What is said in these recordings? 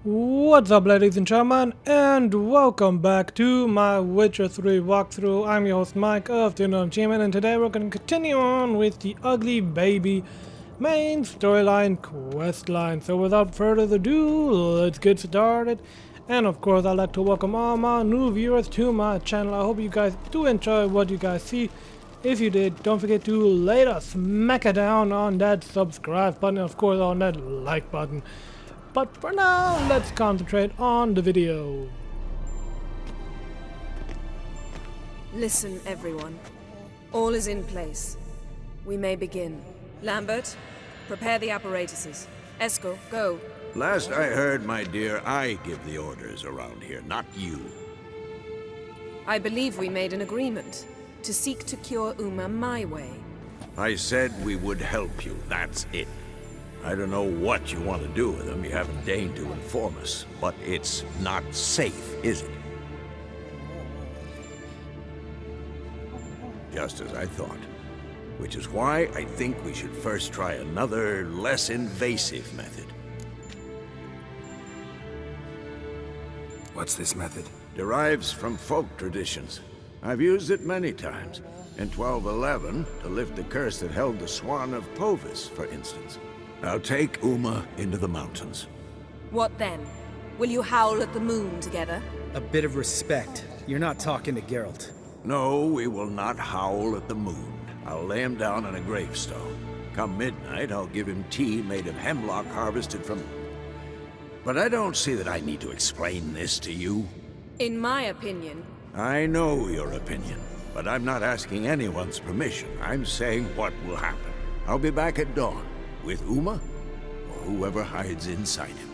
What's up, ladies and gentlemen, and welcome back to my Witcher 3 walkthrough. I'm your host Mike of TheDonnerGman, and today we're going to continue on with the Ugly Baby main storyline questline. So without further ado, let's get started. And of course, I'd like to welcome all my new viewers to my channel. I hope you guys do enjoy what you guys see. If you did, don't forget to lay a smack it down on that subscribe button, and of course on that like button. But for now, let's concentrate on the video. Listen, everyone. All is in place. We may begin. Lambert, prepare the apparatuses. Eskel, go. Last I heard, my dear, I give the orders around here, not you. I believe we made an agreement to seek to cure Uma my way. I said we would help you, that's it. I don't know what you want to do with them, you haven't deigned to inform us, but it's not safe, is it? Just as I thought. Which is why I think we should first try another, less invasive method. What's this method? Derives from folk traditions. I've used it many times. In 1211, to lift the curse that held the Swan of Povis, for instance. Now take Uma into the mountains. What then? Will you howl at the moon together? A bit of respect. You're not talking to Geralt. No, we will not howl at the moon. I'll lay him down on a gravestone. Come midnight, I'll give him tea made of hemlock harvested from... But I don't see that I need to explain this to you. In my opinion... I know your opinion, but I'm not asking anyone's permission. I'm saying what will happen. I'll be back at dawn. With Uma, or whoever hides inside him.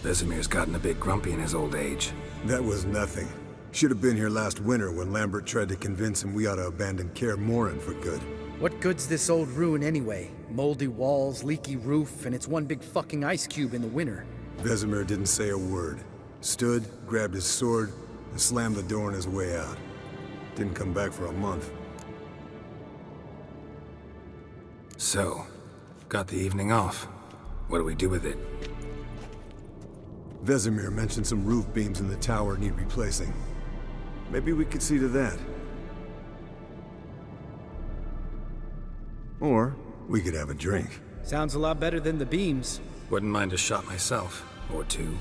Vesemir's gotten a bit grumpy in his old age. That was nothing. Should have been here last winter when Lambert tried to convince him we ought to abandon Kaer Morhen for good. What good's this old ruin anyway? Moldy walls, leaky roof, and it's one big fucking ice cube in the winter. Vesemir didn't say a word. Stood, grabbed his sword, and slammed the door on his way out. Didn't come back for a month. So, got the evening off. What do we do with it? Vesemir mentioned some roof beams in the tower need replacing. Maybe we could see to that. Or we could have a drink. Sounds a lot better than the beams. Wouldn't mind a shot myself. Or two.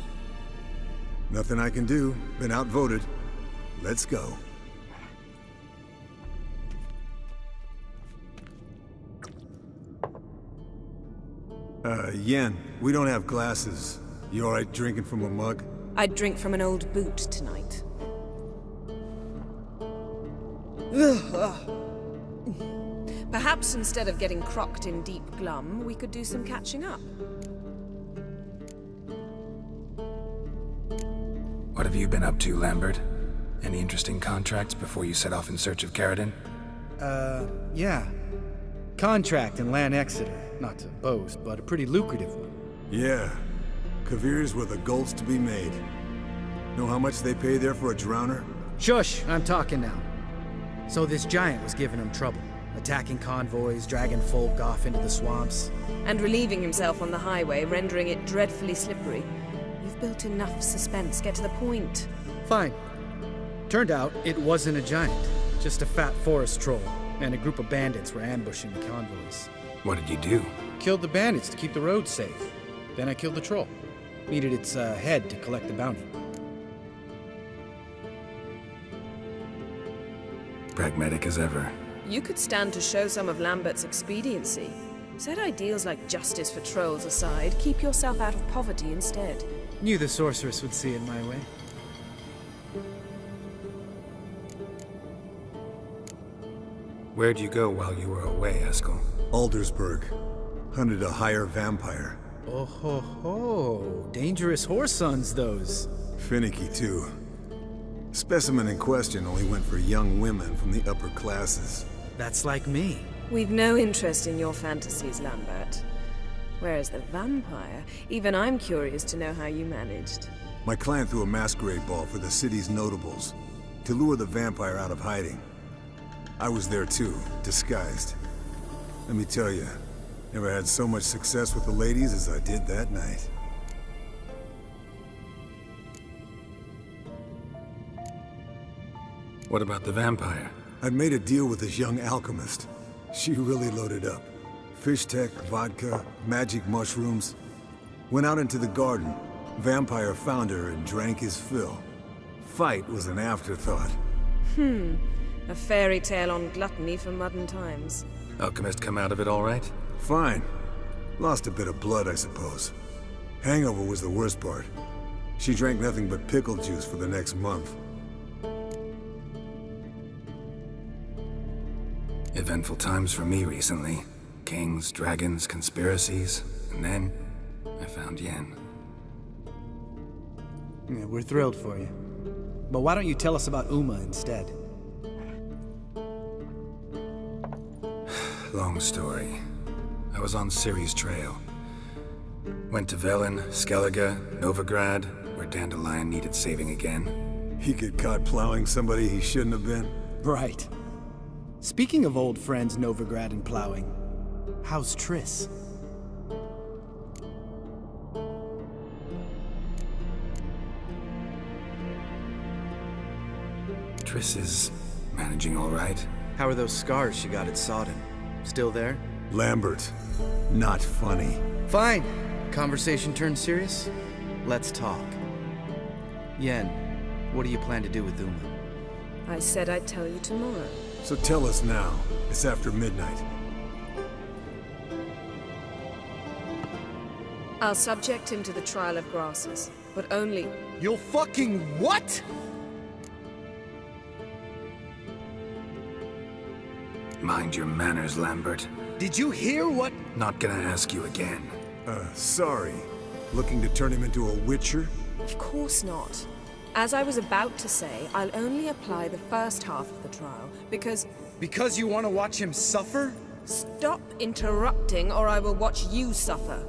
Nothing I can do. Been outvoted. Let's go. Yen, we don't have glasses. You alright drinking from a mug? I'd drink from an old boot tonight. Perhaps instead of getting crocked in deep glum, we could do some catching up. What have you been up to, Lambert? Any interesting contracts before you set off in search of Caradon? Yeah. Contract in Lan Exeter. Not to boast, but a pretty lucrative one. Yeah. Kavir's were the goals to be made. Know how much they pay there for a drowner? Shush! I'm talking now. So this giant was giving him trouble. Attacking convoys, dragging folk off into the swamps. And relieving himself on the highway, rendering it dreadfully slippery. You've built enough suspense. Get to the point. Fine. Turned out it wasn't a giant. Just a fat forest troll. And a group of bandits were ambushing the convoys. What did you do? Killed the bandits to keep the roads safe. Then I killed the troll. Needed its head to collect the bounty. Pragmatic as ever. You could stand to show some of Lambert's expediency. Set ideals like justice for trolls aside, keep yourself out of poverty instead. Knew the sorceress would see it my way. Where'd you go while you were away, Eskel? Aldersburg. Hunted a higher vampire. Oh ho ho! Dangerous horse sons, those. Finicky, too. Specimen in question only went for young women from the upper classes. That's like me. We've no interest in your fantasies, Lambert. Whereas the vampire, even I'm curious to know how you managed. My clan threw a masquerade ball for the city's notables to lure the vampire out of hiding. I was there too, disguised. Let me tell you, never had so much success with the ladies as I did that night. What about the vampire? I'd made a deal with this young alchemist. She really loaded up. Fish tech, vodka, magic mushrooms. Went out into the garden. Vampire found her and drank his fill. Fight was an afterthought. A fairy tale on gluttony for modern times. Alchemist come out of it all right? Fine. Lost a bit of blood, I suppose. Hangover was the worst part. She drank nothing but pickle juice for the next month. Eventful times for me recently. Kings, dragons, conspiracies, and then I found Yen. Yeah, we're thrilled for you. But why don't you tell us about Uma instead? Long story. I was on Ciri's trail. Went to Velen, Skellige, Novigrad, where Dandelion needed saving again. He get caught plowing somebody he shouldn't have been. Right. Speaking of old friends Novigrad and plowing, how's Triss? Triss is managing all right. How are those scars she got at Sodden? Still there? Lambert. Not funny. Fine. Conversation turned serious? Let's talk. Yen, what do you plan to do with Uma? I said I'd tell you tomorrow. So tell us now. It's after midnight. I'll subject him to the trial of grasses, but only... You'll fucking what? Mind your manners, Lambert. Did you hear what? Not gonna ask you again. Sorry. Looking to turn him into a witcher? Of course not. As I was about to say, I'll only apply the first half of the trial, because... Because you want to watch him suffer? Stop interrupting, or I will watch you suffer.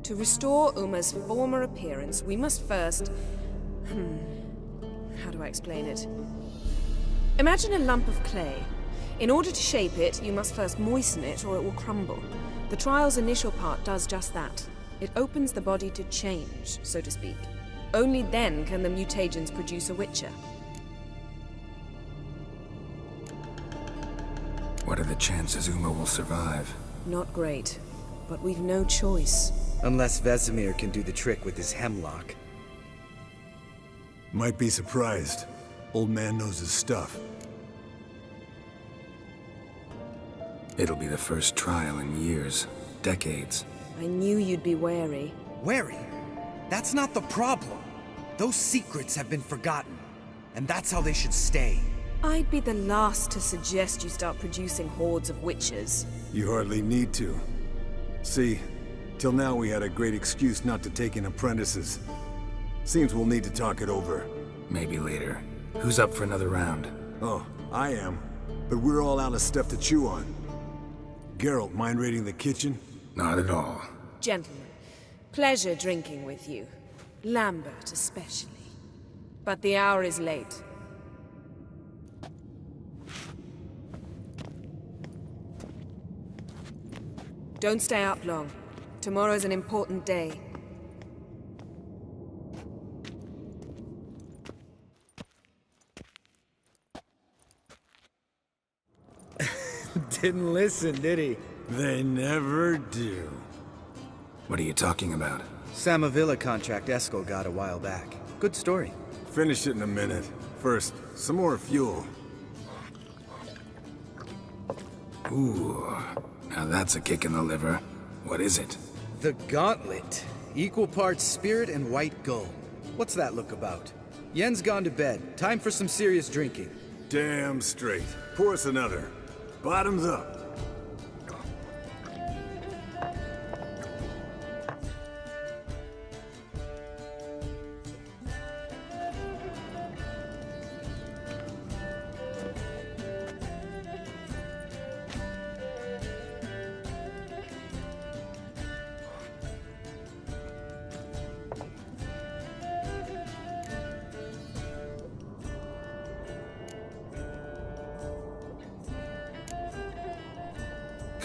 To restore Uma's former appearance, we must first... How do I explain it? Imagine a lump of clay. In order to shape it, you must first moisten it, or it will crumble. The trial's initial part does just that. It opens the body to change, so to speak. Only then can the mutagens produce a witcher. What are the chances Uma will survive? Not great, but we've no choice. Unless Vesemir can do the trick with his hemlock. Might be surprised. Old man knows his stuff. It'll be the first trial in years, decades. I knew you'd be wary. Wary? That's not the problem. Those secrets have been forgotten, and that's how they should stay. I'd be the last to suggest you start producing hordes of witches. You hardly need to. See, till now we had a great excuse not to take in apprentices. Seems we'll need to talk it over. Maybe later. Who's up for another round? Oh, I am. But we're all out of stuff to chew on. Geralt, mind raiding the kitchen? Not at all. Gentlemen, pleasure drinking with you. Lambert especially. But the hour is late. Don't stay up long. Tomorrow's an important day. Didn't listen, did he? They never do. What are you talking about? Samavilla contract Eskel got a while back. Good story. Finish it in a minute. First, some more fuel. Ooh, now that's a kick in the liver. What is it? The Gauntlet. Equal parts spirit and white gull. What's that look about? Yen's gone to bed. Time for some serious drinking. Damn straight. Pour us another. Bottoms up.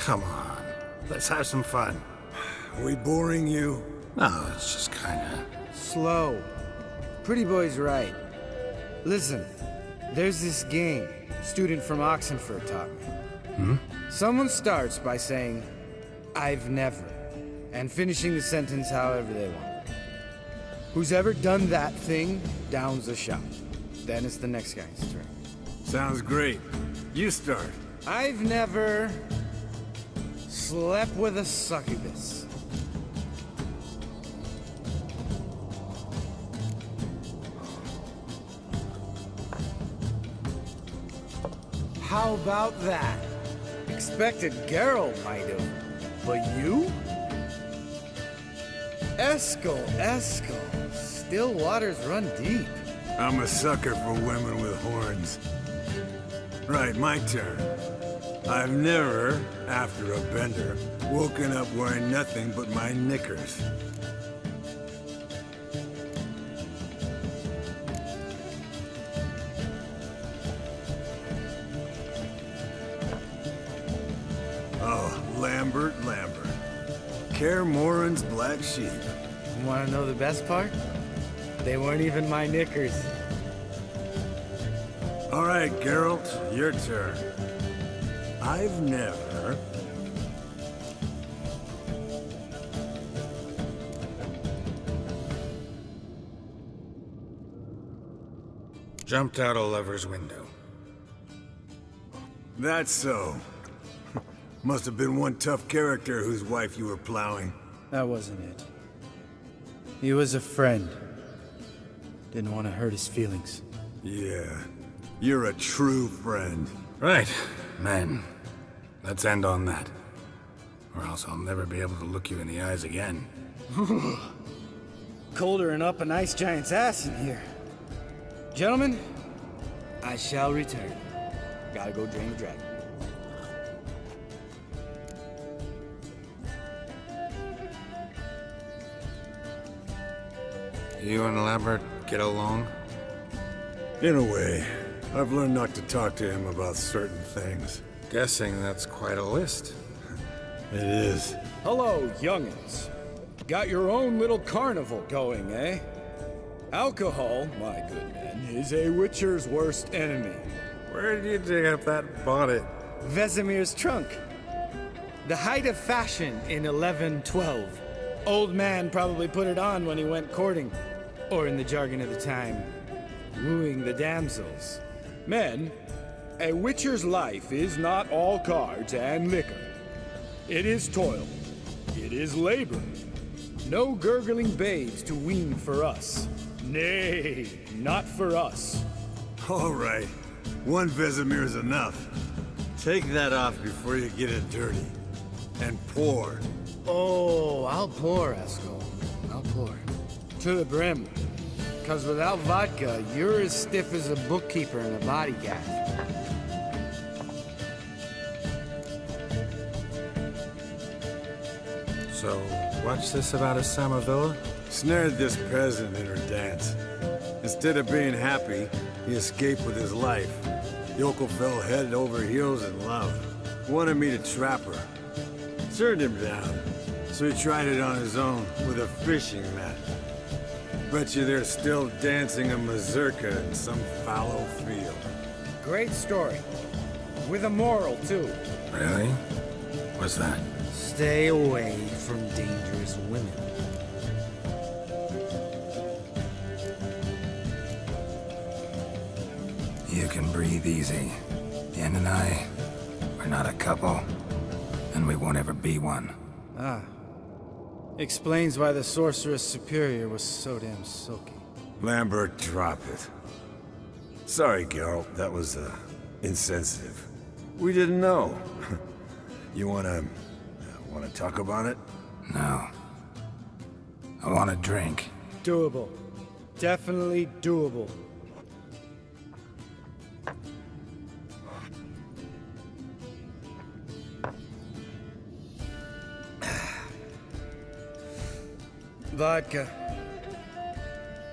Come on, let's have some fun. We boring you? No, it's just kinda... Slow. Pretty boy's right. Listen, there's this game student from Oxenford taught me. Someone starts by saying, "I've never," and finishing the sentence however they want. Who's ever done that thing downs a shot. Then it's the next guy's turn. Sounds great. You start. I've never slept with a succubus. How about that? Expected Geralt might have, but you? Eskel, still waters run deep. I'm a sucker for women with horns. Right, my turn. I've never, after a bender, woken up wearing nothing but my knickers. Oh, Lambert. Kaer Morhen's black sheep. Want to know the best part? They weren't even my knickers. All right, Geralt, your turn. I've never... Jumped out a lover's window. That's so. Must have been one tough character whose wife you were plowing. That wasn't it. He was a friend. Didn't want to hurt his feelings. Yeah, you're a true friend. Right, men. Let's end on that. Or else I'll never be able to look you in the eyes again. Colder and up an ice giant's ass in here. Gentlemen, I shall return. Gotta go drain the dragon. You and Lambert get along? In a way, I've learned not to talk to him about certain things. Guessing that's quite a list. It is. Hello, youngins. Got your own little carnival going, eh? Alcohol, my good man, is a witcher's worst enemy. Where did you dig up that bonnet? Vesemir's trunk. The height of fashion in 1112. Old man probably put it on when he went courting. Or in the jargon of the time, wooing the damsels. Men, a witcher's life is not all cards and liquor. It is toil. It is labor. No gurgling babes to wean for us. Nay, not for us. All right, one Vesemir's enough. Take that off before you get it dirty. And pour. Oh, I'll pour, Eskel. I'll pour. To the brim. Because without vodka, you're as stiff as a bookkeeper in a body gaff. So, what's this about a Samavilla? Snared this peasant in her dance. Instead of being happy, he escaped with his life. Yoko fell head over heels in love. Wanted me to trap her. Turned him down. So he tried it on his own with a fishing net. Bet you they're still dancing a mazurka in some fallow field. Great story. With a moral, too. Really? What's that? Stay away from dangerous women. You can breathe easy. Yen and I, we're not a couple. And we won't ever be one. Ah. Explains why the Sorceress Superior was so damn silky. Lambert, drop it. Sorry, Geralt, that was, insensitive. We didn't know. You wanna talk about it? No. I want a drink. Doable. Definitely doable. Vodka.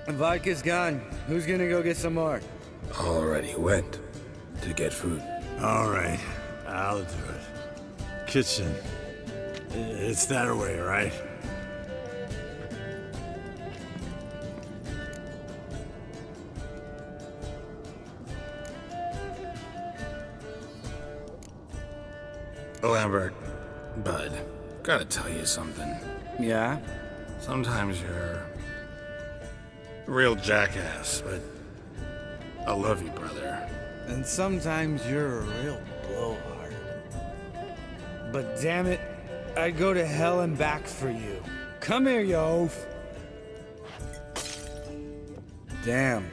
Vodka's gone. Who's gonna go get some more? Already went to get food. All right, I'll do it. kitchen. It's that way, right? Lambert, bud, gotta tell you something. Yeah? Sometimes you're a real jackass, but I love you, brother. And sometimes you're a real blowhard. But damn it, I'd go to hell and back for you. Come here, you oaf. Damn.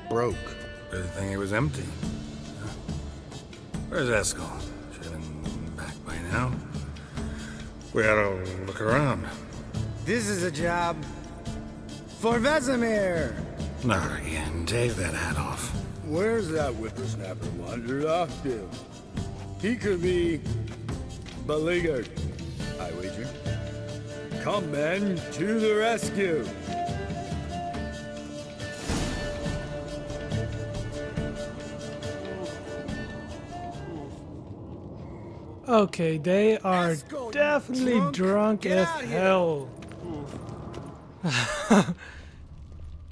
Broke. Good thing it was empty. Huh? Where's Eskel? Should have been back by now. We ought to look around. This is a job for Vesemir. Not again. Take that hat off. Where's that whippersnapper wandered off to? He could be beleaguered, I wager. Come, men, to the rescue! Okay, they are Esco, definitely drunk Get as out here. hell.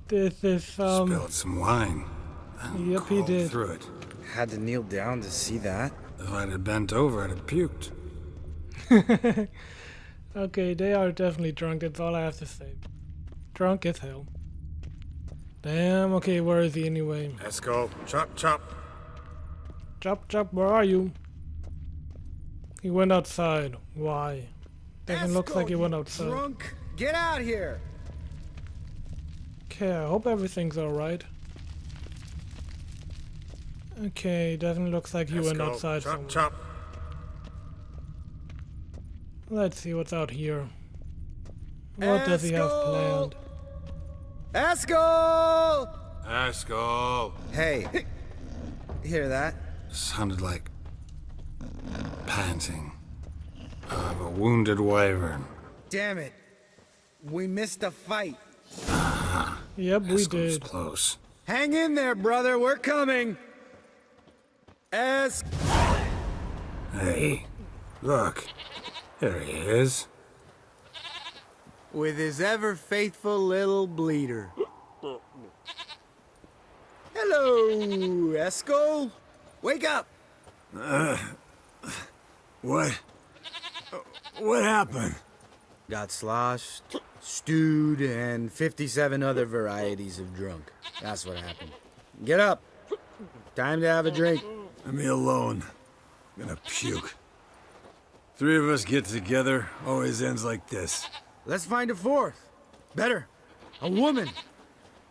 This is Spilled some wine. Yep, he Crawled did. through it. Had to kneel down to see that. If I'd have bent over, I'd have puked. Okay, they are definitely drunk, that's all I have to say. Drunk as hell. Damn, okay, where is he anyway? Eskel, chop, chop. Chop, chop, where are you? He went outside. Why? Doesn't look like he went outside. Drunk. Get out here. Okay, I hope everything's alright. Okay, doesn't look like he went Eskel, outside chop, somewhere. chop. Let's see what's out here. What does he have planned? Eskel! Eskel. Hey. Hear that? Sounded like panting of a wounded wyvern. Damn it. We missed a fight. Yep, we Eskel's did. close. Hang in there, brother. We're coming. Hey, look. There he is. With his ever faithful little bleeder. Hello, Eskel. Wake up. What? What happened? Got sloshed, stewed, and 57 other varieties of drunk. That's what happened. Get up. Time to have a drink. Leave me alone. I'm gonna puke. Three of us get together, always ends like this. Let's find a fourth. Better. A woman.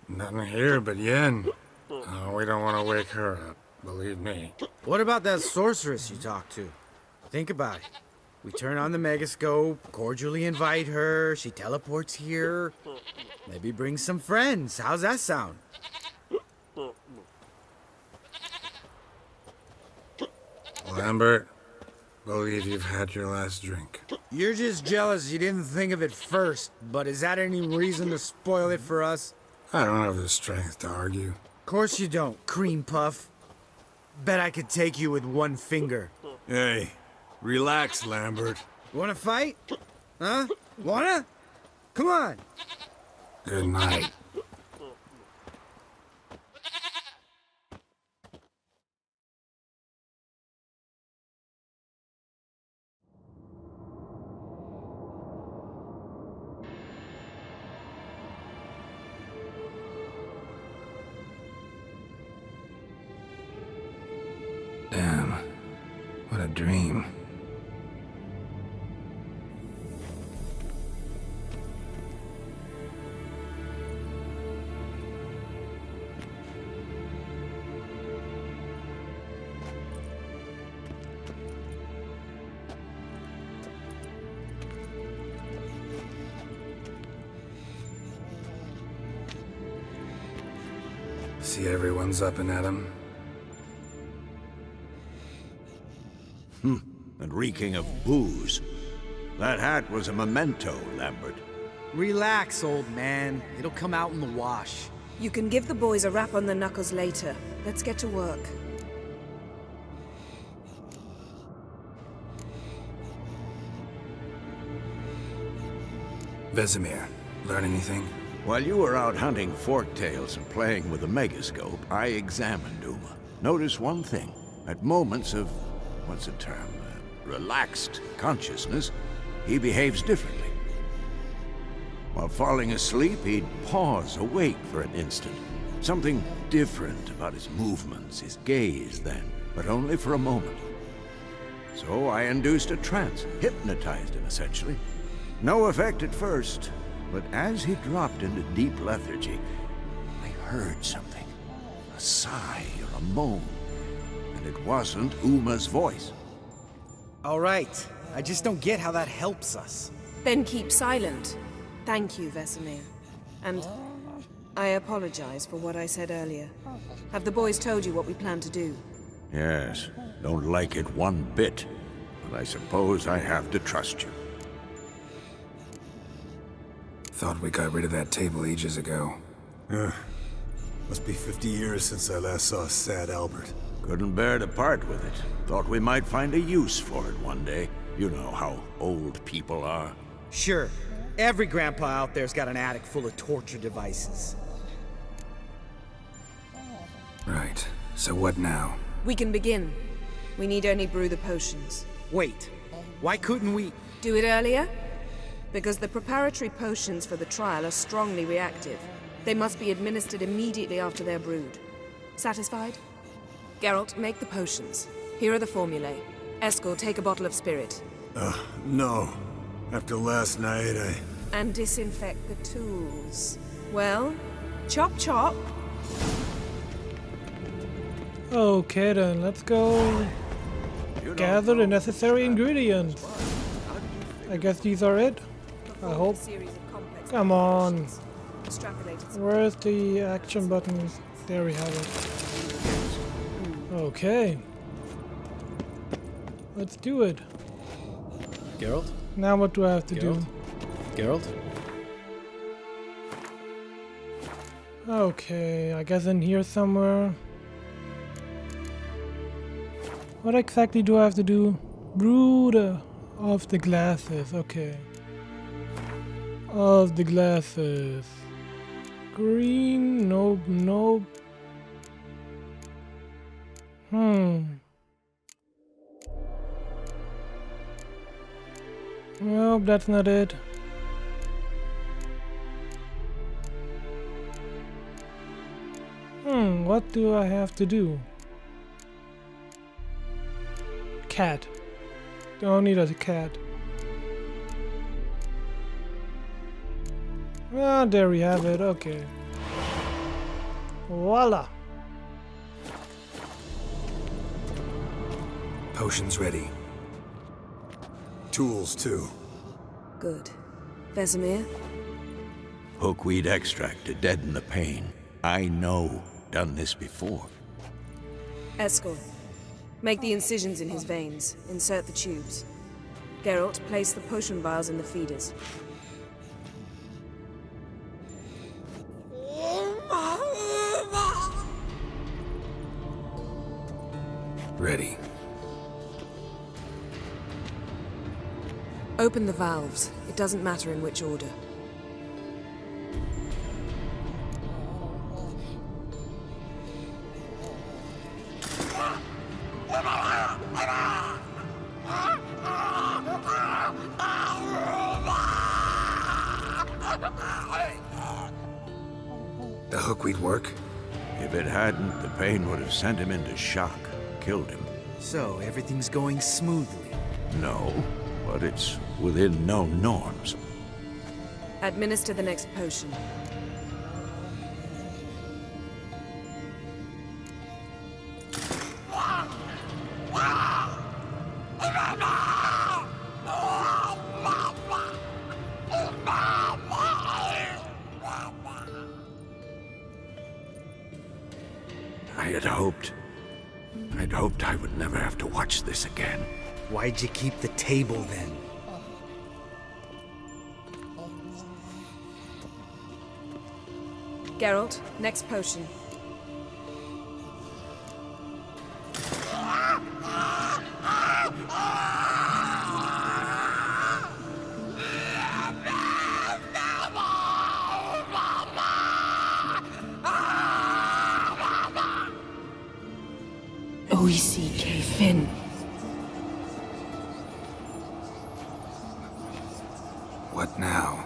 Nothing here but Yen. Oh, we don't want to wake her up, believe me. What about that sorceress you talked to? Think about it. We turn on the megascope, cordially invite her, she teleports here. Maybe bring some friends. How's that sound? Lambert, believe you've had your last drink. You're just jealous you didn't think of it first, but is that any reason to spoil it for us? I don't have the strength to argue. Of course you don't, cream puff. Bet I could take you with one finger. Hey, relax, Lambert. Wanna fight? Huh? Wanna? Come on. Good night. Damn, what a dream. See everyone's up and at 'em. And reeking of booze. That hat was a memento, Lambert. Relax, old man. It'll come out in the wash. You can give the boys a rap on the knuckles later. Let's get to work. Vesemir, learn anything? While you were out hunting forktails and playing with the megascope, I examined Uma. Notice one thing. At moments of, what's the term, relaxed consciousness, he behaves differently. While falling asleep, he'd pause, awake for an instant. Something different about his movements, his gaze then, but only for a moment. So I induced a trance, hypnotized him essentially. No effect at first, but as he dropped into deep lethargy, I heard something. A sigh or a moan. And it wasn't Uma's voice. All right. I just don't get how that helps us. Then keep silent. Thank you, Vesemir. And I apologize for what I said earlier. Have the boys told you what we plan to do? Yes, don't like it one bit, but I suppose I have to trust you. Thought we got rid of that table ages ago. Must be 50 years since I last saw sad Albert. Couldn't bear to part with it. Thought we might find a use for it one day. You know how old people are. Sure. Every grandpa out there's got an attic full of torture devices. Right. So what now? We can begin. We need only brew the potions. Wait. Why couldn't we... Do it earlier? Because the preparatory potions for the trial are strongly reactive. They must be administered immediately after they're brewed. Satisfied? Geralt, make the potions. Here are the formulae. Eskel, take a bottle of spirit. No. After last night, And disinfect the tools. Well, chop chop. Okay then, let's go gather the necessary ingredients. I guess these are it. I hope. Come on. Where's the action button? There we have it. Okay. Let's do it. Geralt? Now what do I have to do? Geralt? Okay, I guess in here somewhere. What exactly do I have to do? Brew of the glasses, okay. Of the glasses. Green, nope, nope. Nope, that's not it. What do I have to do? Cat. Don't need a cat. Ah, there we have it, okay. Voila! Potions ready. tools too. Good. Vesemir? Hookweed extract to deaden the pain. I know. Done this before. Eskel, make the incisions in his veins. Insert the tubes. Geralt, place the potion vials in the feeders. Ready. Open the valves. It doesn't matter in which order. The hookweed work? If it hadn't, the pain would have sent him into shock, killed him. So, everything's going smoothly. No, but it's within known norms. Administer the next potion. I'd hoped I would never have to watch this again. Why'd you keep the table then? Geralt, next potion. BCK Finn. What now?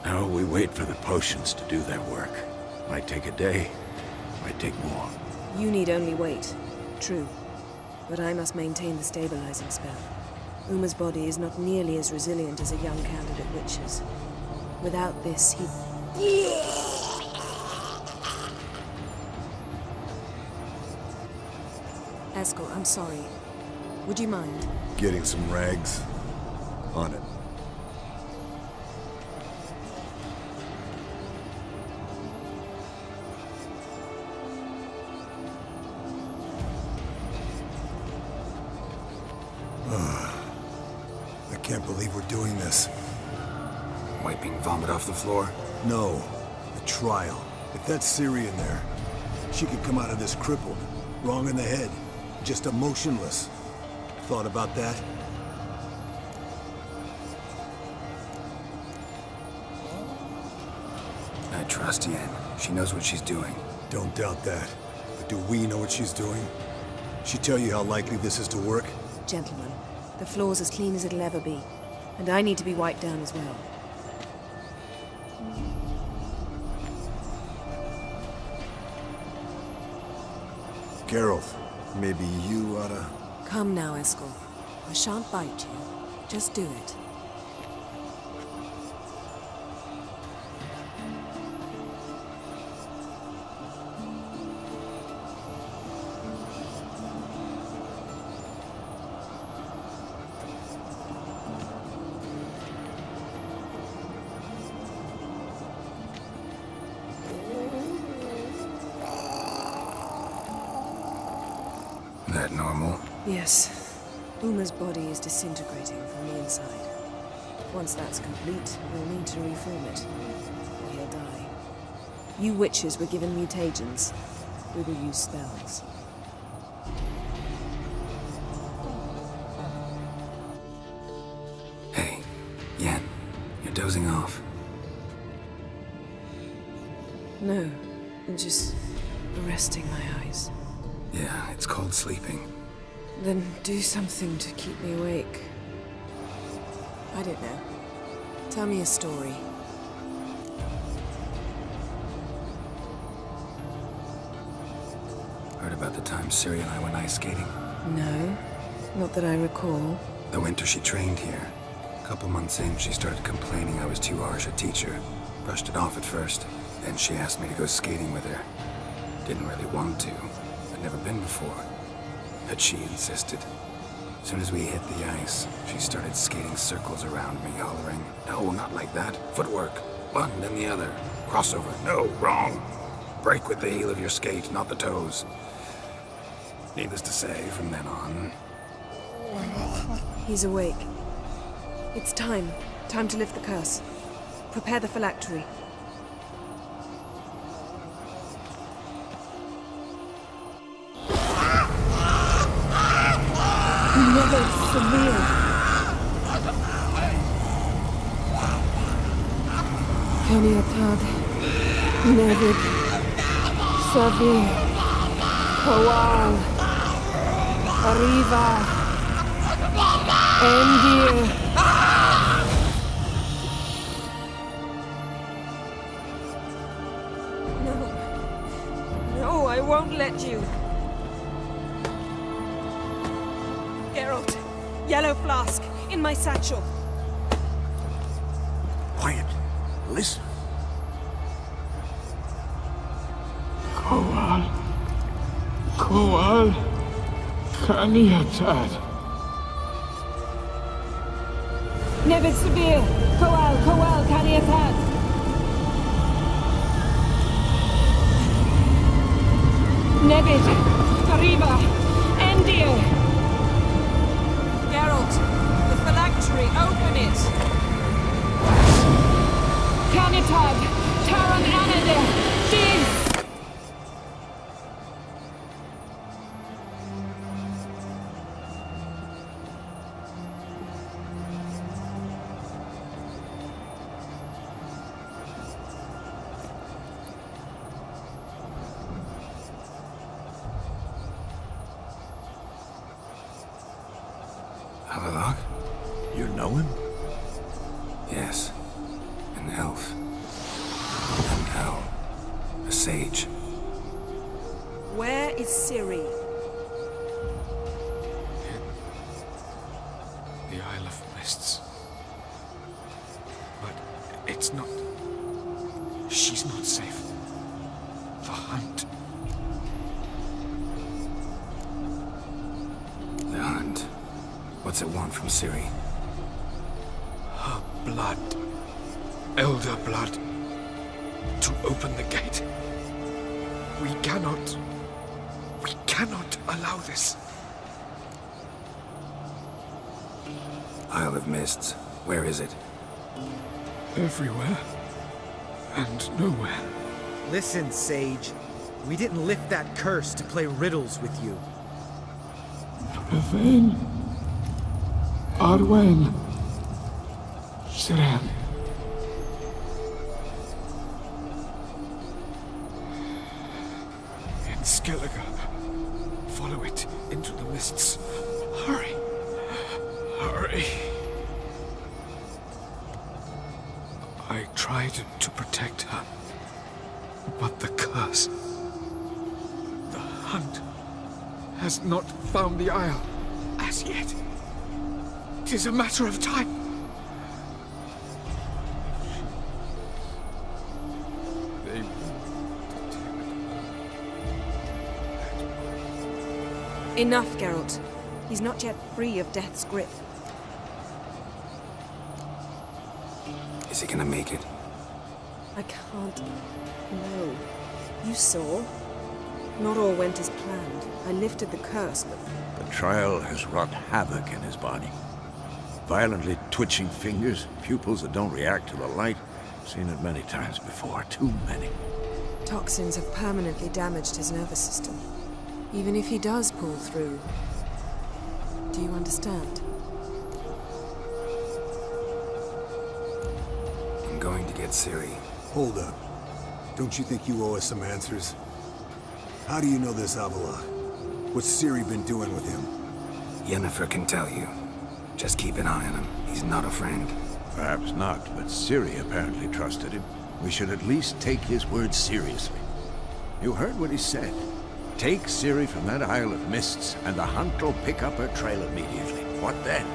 Now we wait for the potions to do their work. Might take a day, might take more. You need only wait. True. But I must maintain the stabilizing spell. Uma's body is not nearly as resilient as a young candidate witch's. Without this, he... Eskel, I'm sorry. Would you mind? Getting some rags? On it. I can't believe we're doing this. Wiping vomit off the floor? No, the trial. If that's Syrian there, she could come out of this crippled, wrong in the head, just emotionless. Thought about that? I trust Yen. She knows what she's doing. Don't doubt that. But do we know what she's doing? She tell you how likely this is to work? Gentlemen, the floor's as clean as it'll ever be. And I need to be wiped down as well. Geralt, maybe you oughta... Come now, Eskel. I shan't bite you. Just do it. That normal? Yes. Uma's body is disintegrating from the inside. Once that's complete, we'll need to reform it, or he'll die. You witches were given mutagens. We will use spells. Hey, Yen, you're dozing off. No, just resting my eyes. Yeah, it's called sleeping. Then do something to keep me awake. I don't know. Tell me a story. Heard about the time Ciri and I went ice skating? No, not that I recall. The winter she trained here. A couple months in, she started complaining I was too harsh a teacher. Brushed it off at first. Then she asked me to go skating with her. Didn't really want to. I'd never been before. But she insisted. As soon as we hit the ice, she started skating circles around me, hollering, "No, not like that. Footwork. One, then the other. Crossover. No, wrong. Break with the heel of your skate, not the toes." Needless to say, from then on... He's awake. It's time. Time to lift the curse. Prepare the phylactery. Never severe. Kaniatad. Nevid. Severe. Kowal. Arriva. Endir. No, I won't let you. Geralt, yellow flask, in my satchel. Quiet. Listen. Kowal. Kaniatad. Nevid Severe. Kowal, Kaniatad. Nevid. Arriva. Endir. Geralt, the phylactery, open it. Kaniatad. Taran Anadir. Jeez. Avalok? You know him? Yes. An elf. And now, a sage. Where is Ciri? The Isle of Mists. But it's not... She's not safe. The hunt. The hunt. What's it want from Ciri? Her blood. Elder blood. To open the gate. We cannot allow this. Isle of Mists. Where is it? Everywhere. And nowhere. Listen, Sage. We didn't lift that curse to play riddles with you. Elaine. Arwen. Siran. In Skellige. Follow it into the mists. Hurry. Hurry. I tried to protect her. But the curse... The hunt... has not found the Isle as yet. 'Tis a matter of time. They Enough, Geralt. He's not yet free of death's grip. Is he gonna make it? I can't... No. You saw? Not all went as planned. I lifted the curse, but... The trial has wrought havoc in his body. Violently twitching fingers, pupils that don't react to the light. Seen it many times before, too many. Toxins have permanently damaged his nervous system. Even if he does pull through... Do you understand? I'm going to get Ciri. Hold up. Don't you think you owe us some answers? How do you know this Avalok? What's Ciri been doing with him? Yennefer can tell you. Just keep an eye on him. He's not a friend. Perhaps not, but Ciri apparently trusted him. We should at least take his words seriously. You heard what he said. Take Ciri from that Isle of Mists, and the hunt will pick up her trail immediately. What then?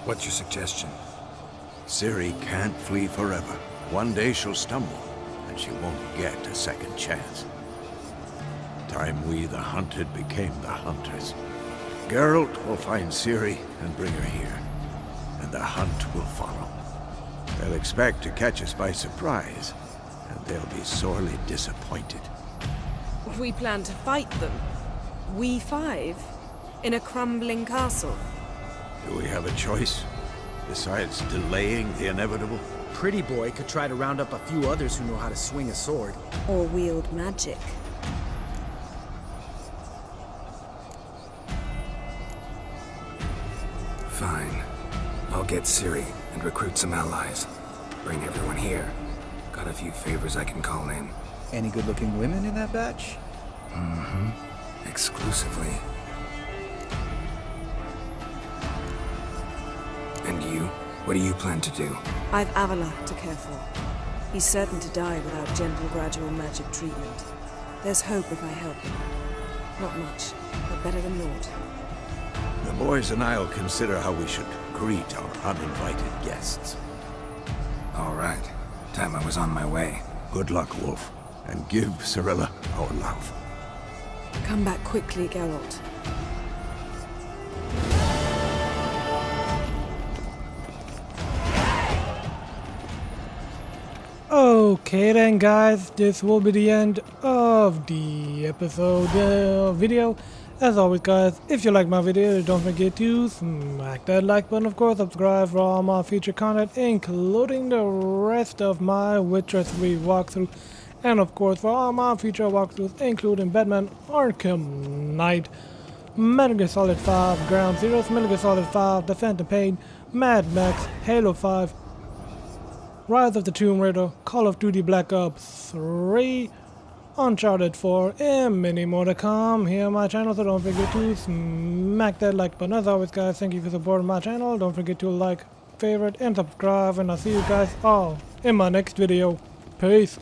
What's your suggestion? Ciri can't flee forever. One day she'll stumble, and she won't get a second chance. Time we, the hunted, became the hunters. Geralt will find Ciri and bring her here, and the hunt will follow. They'll expect to catch us by surprise, and they'll be sorely disappointed. We plan to fight them. We five? In a crumbling castle? Do we have a choice? Besides delaying the inevitable? Pretty Boy could try to round up a few others who know how to swing a sword. Or wield magic? Fine. I'll get Ciri and recruit some allies. Bring everyone here. Got a few favors I can call in. Any good-looking women in that batch? Mm-hmm. Exclusively. And you? What do you plan to do? I've Avalok to care for. He's certain to die without gentle, gradual magic treatment. There's hope if I help him. Not much, but better than naught. The boys and I'll consider how we should greet our uninvited guests. All right. Time I was on my way. Good luck, Wolf, and give Cirilla our love. Come back quickly, Geralt. Okay then guys, this will be the end of the episode video. As always guys, if you like my video, don't forget to smack that like button, of course, subscribe for all my future content, including the rest of my Witcher 3 walkthrough, and of course for all my future walkthroughs, including Batman Arkham Knight, Metal Gear Solid 5, Ground Zeroes, Metal Gear Solid 5, The Phantom Pain, Mad Max, Halo 5, Rise of the Tomb Raider, Call of Duty Black Ops 3, Uncharted 4 and many more to come here on my channel, so don't forget to smack that like button. As always guys, thank you for supporting my channel. Don't forget to like, favorite and subscribe, and I'll see you guys all in my next video. Peace.